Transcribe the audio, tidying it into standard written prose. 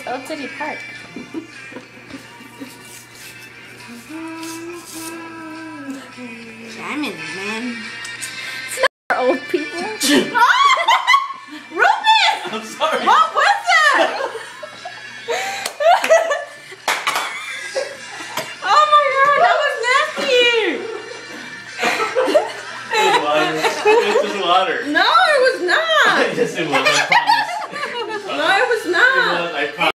it's Old City Park. Jam in it, man. It's not for old people. Rufus! I'm sorry. What was that? Oh my god, that was nasty! It's just water. No, it was not! Yes, it was. I promise. No, it was not! It was. I promise.